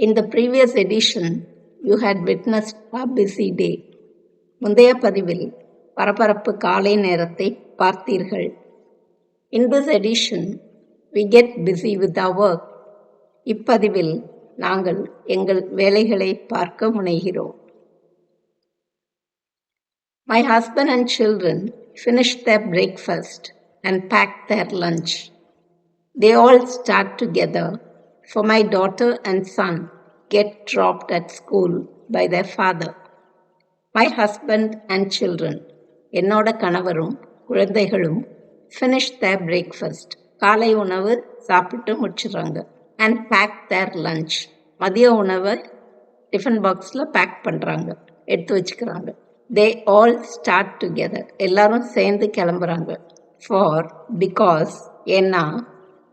In the previous edition, you had witnessed a busy day. முந்தைய பதிவில் பரபரப்பு காலை நேரத்தை பார்த்தீர்கள். In this edition, we get busy with our work. இப்பதிவில் நாங்கள் எங்கள் வேலைகளை பார்க்க முனைகிறோம். My husband and children finished their breakfast and packed their lunch. They all start together, for my daughter and son get dropped at school by their father. My husband and children, என்னோட கணவரும் குழந்தைகளும் finished their breakfast, காலை உணவு சாப்பிட்டு முடிச்சிடுறாங்க. And packed their lunch, மதிய உணவை tiffin பாக்ஸில் பேக் பண்ணுறாங்க, எடுத்து வச்சுக்கிறாங்க. They all start together, எல்லாரும் சேர்ந்து கிளம்புறாங்க. Because ஏன்னா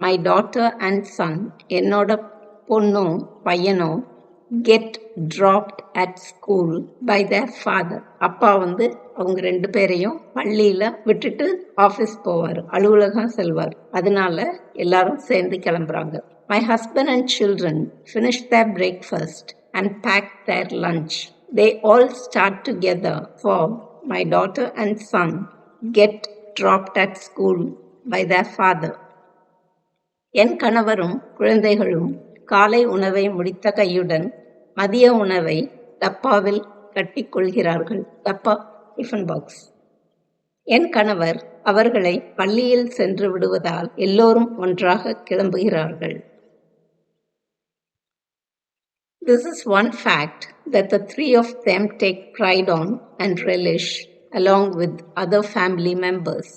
my daughter and son, என்னோட பொண்ணும் பையனும் get dropped at school by their father. அப்பா அவங்க ரெண்டு பேரையும் பள்ளியில் விட்டுட்டு ஆஃபீஸ் போவார், அலுவலகம் செல்வார். அதனால எல்லாரும் சேர்ந்து கிளம்புறாங்க. My husband and children finished their breakfast and packed their lunch. They all start together, for my daughter and son get dropped at school by their father. என் கணவரும் குழந்தைகளும் காலை உணவை முடித்த கையுடன் மதிய உணவை டப்பாவில் கட்டிக்கொள்கிறார்கள். டப்பா டிஃபன் பாக்ஸ். என் கணவர் அவர்களை பள்ளியில் சென்று விடுவதால் எல்லோரும் ஒன்றாக கிளம்புகிறார்கள். This is one fact that the three of them take pride on and relish along with other family members.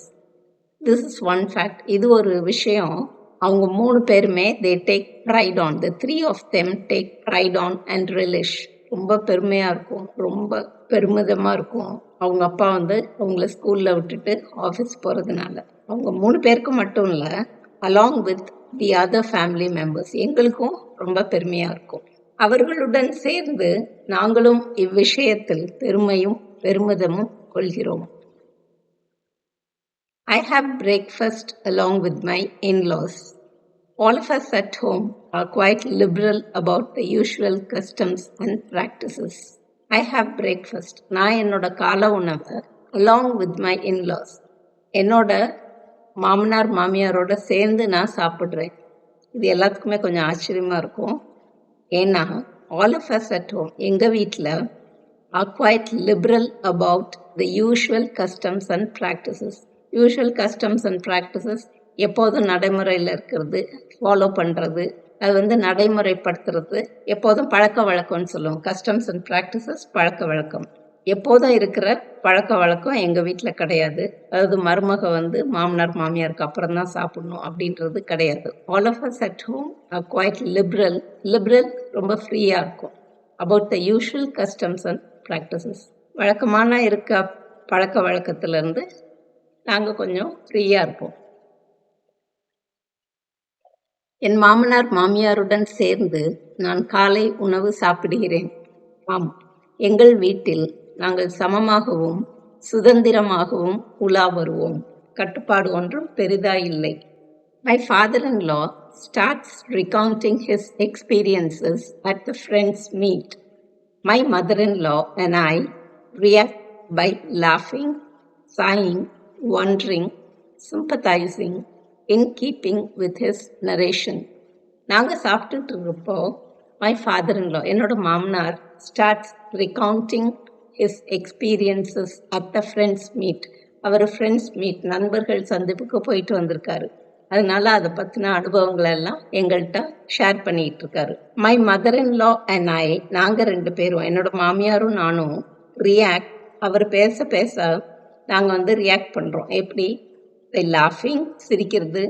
This is one fact. இது ஒரு விஷயம், அவங்க மூணு பேருமே they take pride on. The three of them take pride on and relish. ரொம்ப பெருமையாக இருக்கும், ரொம்ப பெருமிதமாக இருக்கும். அவங்க அப்பா அவங்கள ஸ்கூலில் விட்டுட்டு ஆஃபீஸ் போகிறதுனால. அவங்க மூணு பேருக்கு மட்டும் இல்லை, along with the other family members, எங்களுக்கும் ரொம்ப பெருமையாக இருக்கும். அவர்களுடன் சேர்ந்து நாங்களும் இவ்விஷயத்தில் பெருமையும் பெருமிதமும் கொள்கிறோம். I have breakfast along with my in-laws. All of us at home are quite liberal about the usual customs and practices. I have breakfast. நான் என்னோட கால உணவை along with my in-laws, என்னோட மாமனார் மாமியாரோட சேர்ந்து நான் சாப்பிட்றேன். இது எல்லாத்துக்குமே கொஞ்சம் ஆச்சரியமாக இருக்கும். ஏன்னா all of us at home, எங்கள் வீட்டில் are quite liberal about the usual customs and practices. Usual customs and practices எப்போதும் நடைமுறையில் இருக்கிறது, ஃபாலோ பண்ணுறது, அது நடைமுறைப்படுத்துறது, எப்போதும் பழக்க வழக்கம்னு சொல்லுவோம். கஸ்டம்ஸ் அண்ட் ப்ராக்டிசஸ் பழக்க வழக்கம். எப்போதும் இருக்கிற பழக்க வழக்கம் எங்கள் வீட்டில் கிடையாது. அதாவது மருமக மாமனார் மாமியாருக்கு அப்புறம் தான் சாப்பிடணும் அப்படின்றது கிடையாது. All of us at home are quite liberal. Liberal ரொம்ப ஃப்ரீயாக இருக்கும் about the usual customs and practices. வழக்கமான இருக்க பழக்க வழக்கத்திலேருந்து நாங்கள் கொஞ்சம் ஃப்ரீயாக இருப்போம். என் மாமனார் மாமியாருடன் சேர்ந்து நான் காலை உணவு சாப்பிடுகிறேன். ஆம், எங்கள் வீட்டில் நாங்கள் சமமாகவும் சுதந்திரமாகவும் உலா வருவோம். கட்டுப்பாடு ஒன்றும் பெரிதாயில்லை. My father-in-law starts recounting his experiences at the friends' meet. My mother-in-law and I react by laughing, sighing, wondering, sympathizing, in keeping with his narration. நாங்கள் சாப்பிட்டுட்டு இருக்கப்போ my father-in-law, என்னோட மாமனார், starts recounting his experiences at the friends meet. அவர் friends meet, நண்பர்கள் சந்திப்புக்கு போயிட்டு வந்திருக்காரு. அதனால அதை பற்றின அனுபவங்களை எல்லாம் எங்கள்கிட்ட ஷேர் பண்ணிகிட்டு இருக்காரு. மை மதர்-இன்-லா அண்ட் ஐ, நாங்கள் ரெண்டு பேரும், என்னோட மாமியாரும் நானும், ரியாக்ட், அவர் பேச பேச நாங்கள் ரியாக்ட் பண்ணுறோம். எப்படி? லாஃபிங், சிரிக்கிறது,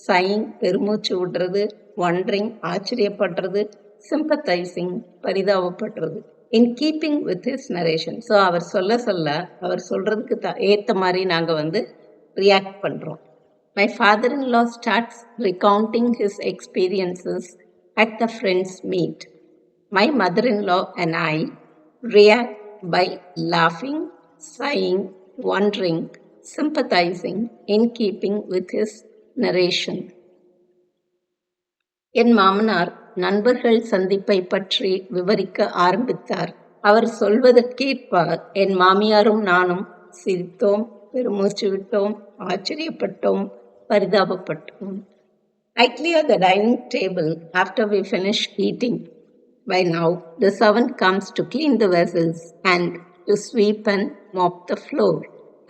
சைங், பெருமூச்சு விடுறது, ஒண்டரிங், ஆச்சரியப்படுறது, சிம்பத்தைசிங், பரிதாபப்படுறது, in keeping with his narration. So அவர் சொல்ல சொல்ல அவர் சொல்கிறதுக்கு ஏற்ற மாதிரி நாங்கள் ரியாக்ட் பண்ணுறோம். My father-in-law starts recounting his experiences at the friends' meet. My mother-in-law and I react by laughing, sighing, wondering, sympathizing, in keeping with his narration. என் மாமனார் நண்பர்கள் சந்திப்பை பற்றி விவரிக்க ஆரம்பித்தார். அவர் சொல்வதற்கேற்ப என் மாமியாரும் நானும் சிரித்தோம், பெருமூச்சு விட்டோம், ஆச்சரியப்பட்டோம், பரிதாபப்பட்டோம். I clear the dining table after we finish eating. By now, the servant comes to clean the vessels and to sweep and mop the floor.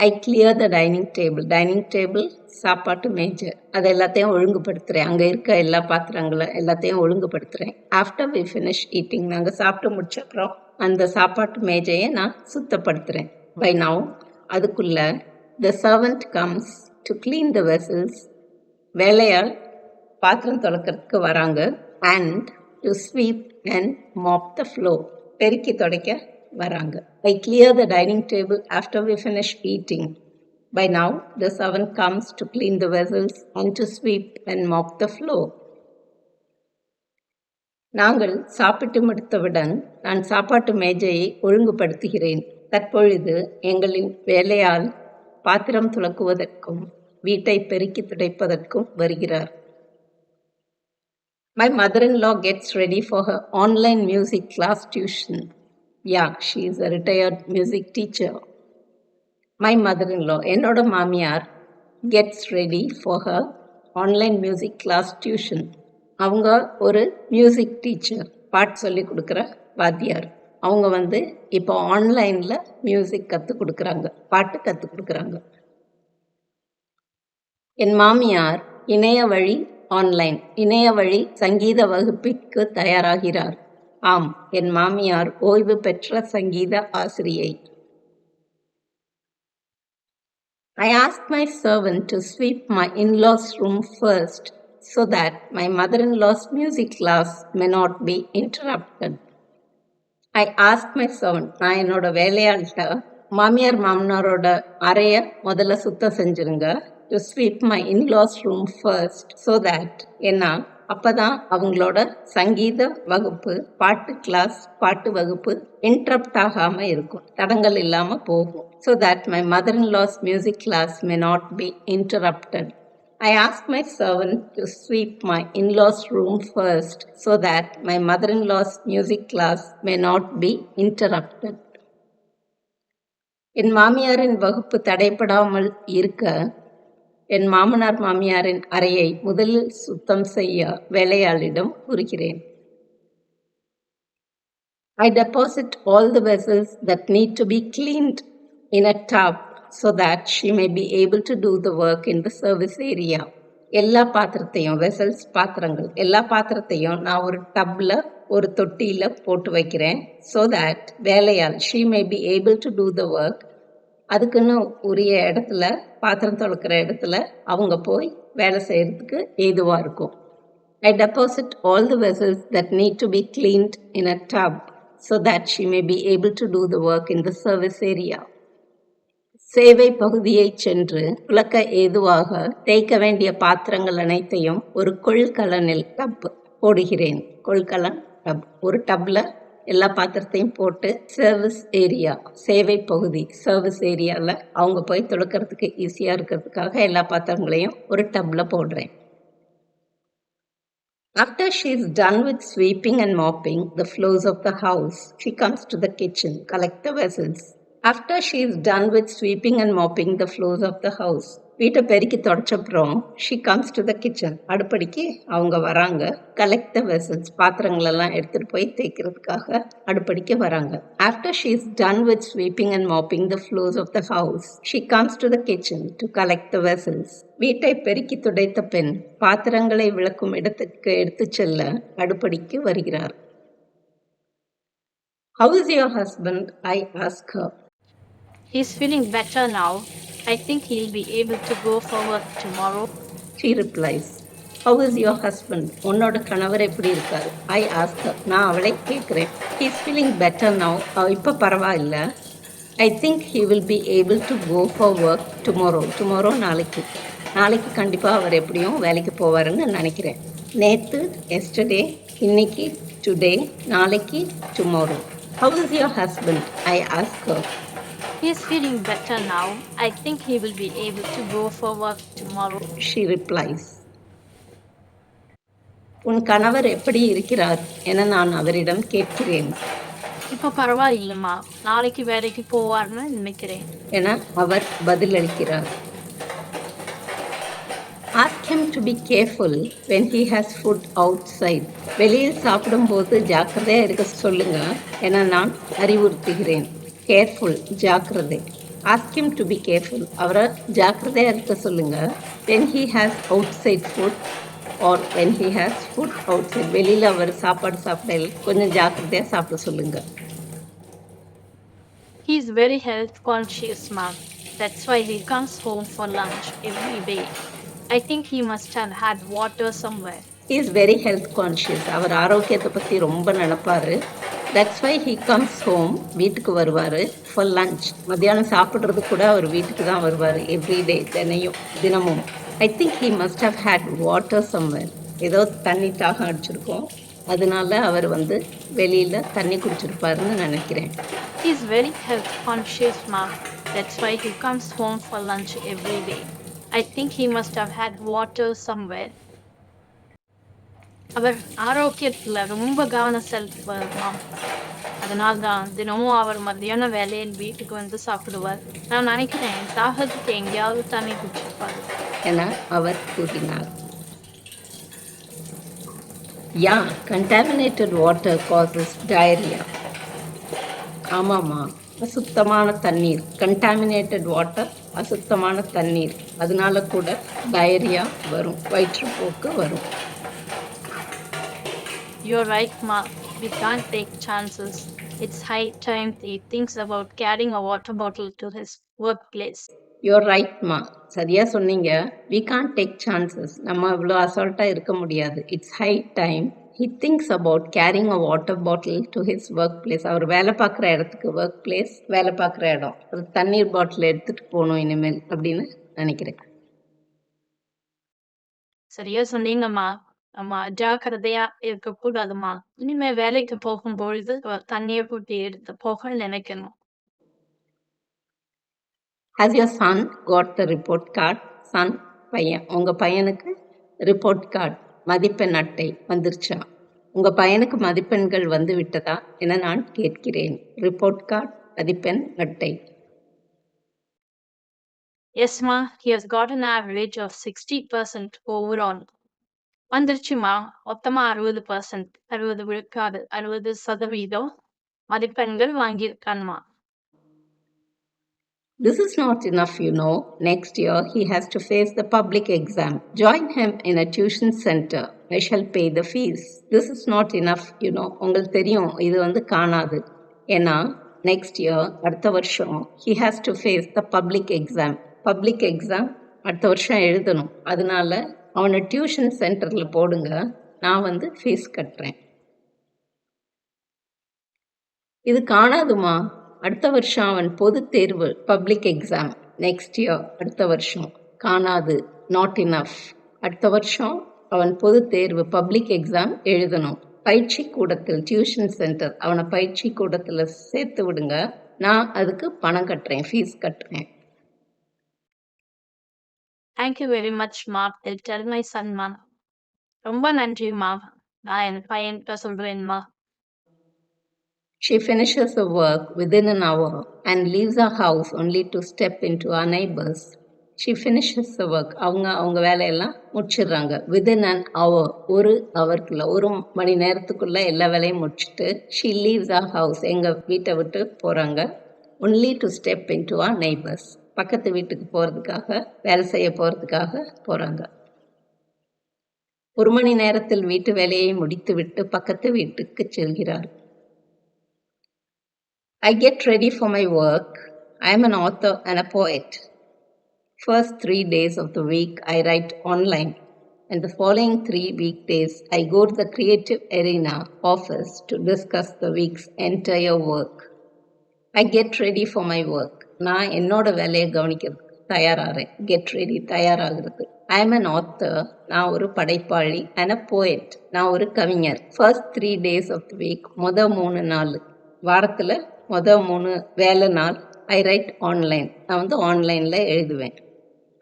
I clear the dining table. Dining table, சாப்பாட்டு மேஜை. அது எல்லாத்தையும் ஒழுங்குபடுத்துகிறேன். அங்கே இருக்க எல்லா பாத்திரங்களை எல்லாத்தையும் ஒழுங்குபடுத்துகிறேன். After we finish eating, நாங்கள் சாப்பிட்டு முடிச்ச அப்புறம் அந்த சாப்பாட்டு மேஜையை நான் சுத்தப்படுத்துகிறேன். பை நவ், அதுக்குள்ள the servant comes to clean the vessels. வேலையால் பாத்திரம் துலக்கிறதுக்கு வராங்க. And to sweep and mop the floor, பெருக்கி துடைக்க வராங்க. I clear the dining table after we finish eating. By now the servant comes to clean the vessels and to sweep and mop the floor. நாங்கள் சாப்பிட்டு முடித்தவுடன் நான் சாப்பாட்டு மேஜையை ஒழுங்குபடுத்துகிறேன். தற்பொழுது எங்களின் வேலையால் பாத்திரம் துலக்குவதற்கும் வீட்டை பெருக்கி துடைப்பதற்கும் வருகிறார். My mother-in-law gets ready for her online music class tuition. Yeah, she is a retired music teacher. My mother-in-law, என்னோட மாமியார், gets ready for her online music class tuition. அவங்க ஒரு மியூசிக் டீச்சர், பாட்டு சொல்லி கொடுக்குற வாத்தியார். அவங்க இப்போ ஆன்லைனில் மியூசிக் கற்றுக் கொடுக்குறாங்க, பாட்டு கற்றுக் கொடுக்குறாங்க. என் மாமியார் இணைய வழி சங்கீத வகுப்பிற்கு தயாராகிறார். ஆம், என் மாமியார் ஓய்வு பெற்ற சங்கீத ஆசிரியை. I asked my servant to sweep my in-laws' room first so that my mother-in-law's music class may not be interrupted. I asked my servant, நான் என்னோட வேலையாள்கிட்ட மாமியார் மாமனாரோட அறைய முதல்ல சுத்தம் செஞ்சிருங்க, to sweep my in-laws room first so that ஏன்னா அப்பதான் அவங்களோட சங்கீத வகுப்பு, பாட்டு வகுப்பு இன்டரப்ட் ஆகாம இருக்கும், தடங்கள் இல்லாம போகும். So that my mother-in-law's music class may not be interrupted. I asked my servant to sweep my in-laws room first so that my mother-in-law's music class may not be interrupted. என் மாமியாரின் வகுப்பு தடைபடாமல் இருக்க என் மாமனார் மாமியாரின் அறையை முதலில் சுத்தம் செய்ய வேலையாளிடம் கூறுகிறேன். I deposit all the vessels that need to be cleaned in a tub so that she may be able to do the work in the service area. எல்லா பாத்திரத்தையும், வெசல்ஸ் பாத்திரங்கள் எல்லா பாத்திரத்தையும் நான் ஒரு டப்ல, ஒரு தொட்டியில போட்டு வைக்கிறேன். so that வேலையாள், she may be able to do the work, அதுக்குன்னு உரிய இடத்துல, பாத்திரம் துலக்கிற இடத்துல அவங்க போய் வேலை செய்யறதுக்கு ஏதுவா இருக்கும். I deposit all the vessels that need to be cleaned in a tub so that she may be able to do the work in the service area. சேவை பகுதியை சென்று துலக்க ஏதுவாக தேய்க்க வேண்டிய பாத்திரங்கள் அனைத்தையும் ஒரு கொள்கலனில் டப் போடுகிறேன். கொள்கலன் டப், ஒரு டப்ல எல்லா பாத்திரத்தையும் போட்டு சேவை பகுதி, சர்வீஸ் ஏரியாவில் அவங்க போய் துலக்கிறதுக்கு ஈஸியாக இருக்கிறதுக்காக எல்லா பாத்திரங்களையும் ஒரு டப்ல போடுறேன். After she is done with sweeping and mopping the floors of the house, she comes to the kitchen, collect the vessels. After she is done with sweeping and mopping the floors of the house, வீட்டை பெருக்கி தொடச்சப்புறம் she comes to the kitchen, அடுப்படிக்கு அவங்க வராங்க. collect the vessels, பாத்திரங்களெல்லாம் எடுத்துட்டு போய் தேய்க்கிறதுக்காக அடுப்படிக்கு வராங்க. After she is done with sweeping and mopping the floors of the house, she comes to the kitchen to collect the vessels. வீட்டை பெருக்கி துடைத்த பின் பாத்திரங்களை விளக்கும் இடத்துக்கு எடுத்து செல்ல அடுப்படிக்கு வருகிறார். How is your husband? I ask her. He's feeling better now. I think he'll be able to go for work tomorrow. She replies. How is your husband? உன்னோட கணவர் எப்படி இருக்காரு? I ask her. நான் அவளை கேட்குறேன். He's feeling better now. இப்போ பரவாயில்ல. I think he will be able to go for work tomorrow. Tomorrow நாளைக்கு கண்டிப்பாக அவர் எப்படியும் வேலைக்கு போவாருன்னு நினைக்கிறேன். நேற்று yesterday, இன்னைக்கு today, நாளைக்கு tomorrow. How is your husband? I ask her. He's feeling better now. I think he will be able to go for work tomorrow. She replies. உன் கணவர் எப்படி இருக்கிறார் என நான் அவரிடம் கேட்கிறேன் இப்போ பரவாயில்லைம்மா. நாளைக்கு வேலைக்கு போவார்னு நினைக்கிறேன். என அவர் பதிலளிக்கிறார். Ask him to be careful when he has food outside. வெளியில் சாப்பிடும்போது ஜாக்கிரதையா இருக்க சொல்லுங்க என நான் அறிவுறுத்துகிறேன். கேர்ஃபுல், ஜாக்கிரதை. Ask him to be careful. அவரை ஜாக்கிரதையா இருக்க சொல்லுங்க. When he has outside food or when he has food outside. வெளியில் அவர் சாப்பாடு சாப்பிட கொஞ்சம் ஜாக்கிரதையா சாப்பிட சொல்லுங்க. He is very health conscious, ma'am. That's why he comes home for lunch every day. I think he must have had water somewhere. He is very health conscious. அவர் ஆரோக்கியத்தை பற்றி ரொம்ப நினைப்பாரு. That's why he comes home. வீட்டுக்கு வருவார் for lunch. மத்தியானம் சாப்பிட்றது கூட அவர் வீட்டுக்கு தான் வருவார் every day, தினமும். I think he must have had water somewhere. ஏதோ தண்ணி தாகம் அடிச்சிருக்கோம், அதனால அவர் வெளியில் தண்ணி குடிச்சிருப்பாருன்னு நினைக்கிறேன். He is very health conscious, ma'am. That's why he comes home for lunch every day. I think he must have had water somewhere. அவர் ஆரோக்கியத்தில் ரொம்ப கவனம் செலுத்துவார், மாம். அதனால தான் தினமும் அவர் மத்தியான வேலையில் வீட்டுக்கு வந்து சாப்பிடுவார். நான் நினைக்கிறேன் தாகத்துக்கு எங்கேயாவது தண்ணி குடிச்சிருப்பார் என அவர் கூறினார். Yeah, contaminated water causes diarrhea. ஆமாம்மா, அசுத்தமான தண்ணீர், கண்டாமினேட்டட் வாட்டர், அசுத்தமான தண்ணீர், அதனால கூட டயரியா வரும், வயிற்றுப்போக்கு வரும். You're right, ma. We can't take chances. It's high time he thinks about carrying a water bottle to his workplace. You're right, ma. சரியா சொன்னீங்க. We can't take chances. நம்ம இவ்வளோ அசால்ட்டா இருக்க முடியாது. It's high time he thinks about carrying a water bottle to his workplace. அவர் வேலை பார்க்குற இடத்துக்கு, ஒர்க் பிளேஸ், வேலை பார்க்குற இடம், ஒரு தண்ணீர் பாட்டில் எடுத்துகிட்டு போகணும் இனிமேல் அப்படின்னு நினைக்கிறேன். சரியா சொன்னீங்கம்மா. அம்மா ஜாக்கிரதையா இருக்கக்கூடாதுமா. இனிமே வேலைக்கு போகும்பொழுது தண்ணியை கூட்டி எடுத்து போக நினைக்கணும். Has your son got the report card? Son, பையன், உங்கள் பையனுக்கு ரிப்போர்ட் கார்டு, மதிப்பெண் அட்டை வந்துருச்சா? உங்கள் பையனுக்கு மதிப்பெண்கள் வந்து விட்டதா என நான் கேட்கிறேன். ரிப்போர்ட் கார்டு, மதிப்பெண் அட்டை. Yes, ma. He has got an average of 60% overall. வந்துருச்சுமா. மொத்தமா 60%, 60 விழுக்காடு, 60% மதிப்பெண்கள் வாங்கியிருக்கான்மா. This is not enough, you know. Next year, he has to face the public exam. Join him in a tuition center. I shall pay the fees. This is not enough, you know. உங்களுக்கு தெரியும், இது காணாது. ஏன்னா next year, அடுத்த வருஷம், he has to face the public exam. Public exam அடுத்த வருஷம் எழுதணும். அதனால அவனை டியூஷன் சென்டரில் போடுங்க, நான் ஃபீஸ் கட்டுறேன். இது காணாதுமா. அடுத்த வருஷம் அவன் பொது தேர்வு, பப்ளிக் எக்ஸாம். நெக்ஸ்ட் இயர், அடுத்த வருஷம். காணாது, நாட் இனஃப். அடுத்த வருஷம் அவன் பொது தேர்வு, பப்ளிக் எக்ஸாம் எழுதணும். பயிற்சி கூடத்தில், டியூஷன் சென்டர், அவனை பயிற்சி கூடத்தில் சேர்த்து விடுங்க, நான் அதுக்கு பணம் கட்டுறேன், ஃபீஸ் கட்டுறேன். தேங்க்யூ வெரி மச் மா. I'll tell my son, மா. ரொம்ப நன்றிம்மா. நான் என் பையன்கிட்ட சொல்றேன்மா. She finishes her work within an hour and leaves her house only to step into our neighbors. She finishes her work. அவங்க வேலையெல்லாம் முடிச்சிடுறாங்க. Within an hour, ஒரு ஹவருக்குள்ள, ஒரு மணி நேரத்துக்குள்ள எல்லா வேலையும் முடிச்சுட்டு she leaves her house, எங்கள் வீட்டை விட்டு போகிறாங்க. only to step into our neighbors. பக்கத்து வீட்டுக்கு போகிறதுக்காக, வேலை செய்ய போகிறதுக்காக போகிறாங்க. ஒரு மணி நேரத்தில் வீட்டு வேலையை முடித்துவிட்டு பக்கத்து வீட்டுக்கு செல்கிறார். I get ready for my work. I am an author and a poet. First 3 days of the week I write online, and the following 3 weekdays I go to the Creative Arena office to discuss the week's entire work. I get ready for my work. நான் என்னோட வேலையை கவனிக்கிறதுக்கு தயாராகிறேன். Get ready, தயாராகிறது. I am an author, நான் ஒரு படைப்பாளி. and a poet, நான் ஒரு கவிஞர். First 3 days of the week, 3 நாள், வாரத்தில் 3 வேலை நாள், ஐ ரைட் ஆன்லைன், நான் ஆன்லைனில் எழுதுவேன்.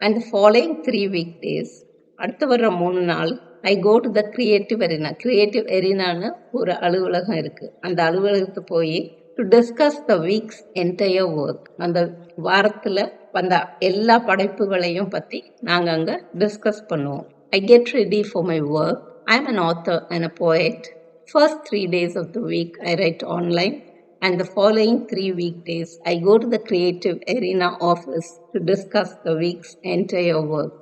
அண்ட் ஃபாலோயிங் 3 weekdays, அடுத்து வர்ற 3 நாள் I go to the creative arena. Creative எரினான்னு ஒரு அலுவலகம் இருக்கு. அந்த அலுவலகத்துக்கு போய் to discuss the week's entire work. அந்த வாரத்தில் வந்த எல்லா படைப்புகளையும் பற்றி நாங்கள் அங்கே டிஸ்கஸ் பண்ணுவோம். I get ready for my work. I am an author and a poet. First 3 days of the week I write online, and the following 3 weekdays I go to the creative arena office to discuss the week's entire work.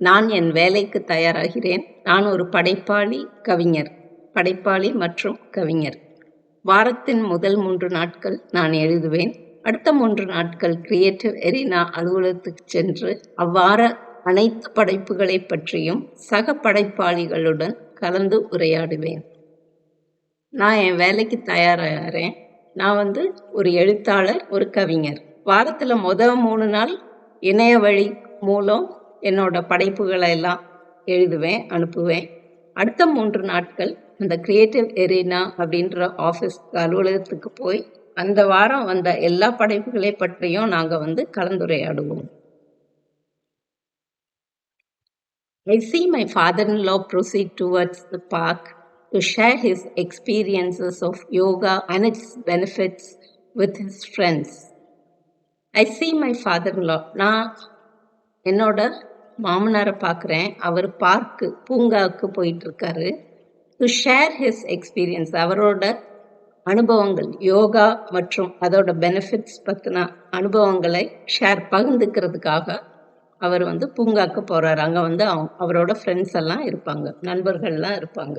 நான் என் வேலைக்கு தயாராகிறேன். நான் ஒரு படைப்பாளி மற்றும் கவிஞர். வாரத்தின் முதல் 3 நாட்கள் நான் எழுதுவேன். அடுத்த 3 நாட்கள் கிரியேட்டிவ் எரினா அலுவலகத்துக்கு சென்று அவ்வாற அனைத்து படைப்புகளை பற்றியும் சக படைப்பாளிகளுடன் கலந்து உரையாடுவேன். நான் என் வேலைக்கு தயாராகிறேன். நான் ஒரு எழுத்தாளர், ஒரு கவிஞர். வாரத்தில் முதல் 3 நாள் இணைய வழி மூலம் என்னோட படைப்புகளை எல்லாம் எழுதுவேன், அனுப்புவேன். அடுத்த 3 நாட்கள் அந்த கிரியேட்டிவ் எரினா அப்படின்ற ஆஃபீஸ் அலுவலகத்துக்கு போய் அந்த வாரம் வந்த எல்லா படைப்புகளை பற்றியும் நாங்கள் கலந்துரையாடுவோம். I see my father-in-law proceed towards the park to share his experiences of yoga and its benefits with his friends. I see my father-in-law. நான் என்னோட மாமனாரை பார்க்குறேன். அவர் பூங்காவுக்கு போயிட்டு இருக்காரு. டு ஷேர் ஹிஸ் எக்ஸ்பீரியன்ஸ், அவரோட அனுபவங்கள், யோகா மற்றும் அதோட பெனிஃபிட்ஸ் பற்றின அனுபவங்களை பகிர்ந்துக்கிறதுக்காக அவர் பூங்காக்கு போகிறார். அங்கே அவரோட ஃப்ரெண்ட்ஸ் எல்லாம் இருப்பாங்க, நண்பர்கள்லாம் இருப்பாங்க.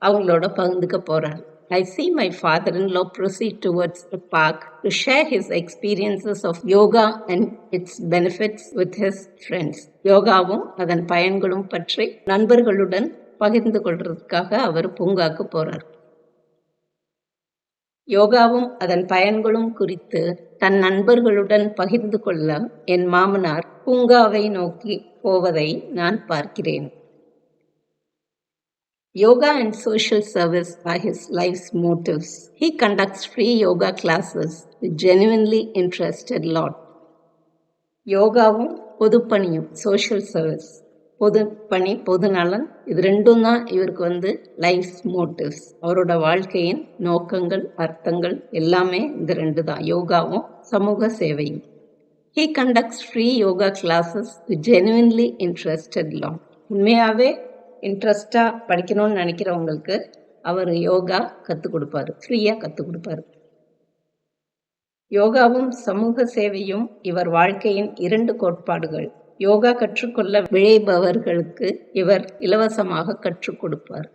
அவங்களோட பகிர்ந்துக்க போகிறார். I see my father-in-law proceed towards the park to share his experiences of yoga and its benefits with his friends. யோகாவும் அதன் பயன்களும் பற்றி நண்பர்களுடன் பகிர்ந்து கொள்றதுக்காக அவர் பூங்காக்கு போறார். யோகாவும் அதன் பயன்களும் குறித்து தன் நண்பர்களுடன் பகிர்ந்து கொள்ள என் மாமனார் பூங்காவை நோக்கி போவதை நான் பார்க்கிறேன். Yoga and social service are his life's motives. He conducts free yoga classes with genuinely interested lot. யோகாவும் பொதுப்பணியும், சோஷியல் சர்வீஸ், பொதுப்பணி, பொதுநலன், இது ரெண்டும் தான் இவருக்கு லைஃப் மோட்டிவ்ஸ். அவரோட வாழ்க்கையின் நோக்கங்கள், அர்த்தங்கள் எல்லாமே இந்த 2 தான், யோகாவும் சமூக சேவையும். He conducts free yoga classes with genuinely interested lot. உண்மையாகவே இன்ட்ரெஸ்டாக படிக்கணும்னு நினைக்கிறவங்களுக்கு அவர் யோகா கற்றுக் கொடுப்பாரு, ஃப்ரீயாக கற்றுக் கொடுப்பாரு. யோகாவும் சமூக சேவையும் இவர் வாழ்க்கையின் 2 கோட்பாடுகள். யோகா கற்றுக்கொள்ள விழைபவர்களுக்கு இவர் இலவசமாக கற்றுக் கொடுப்பார்.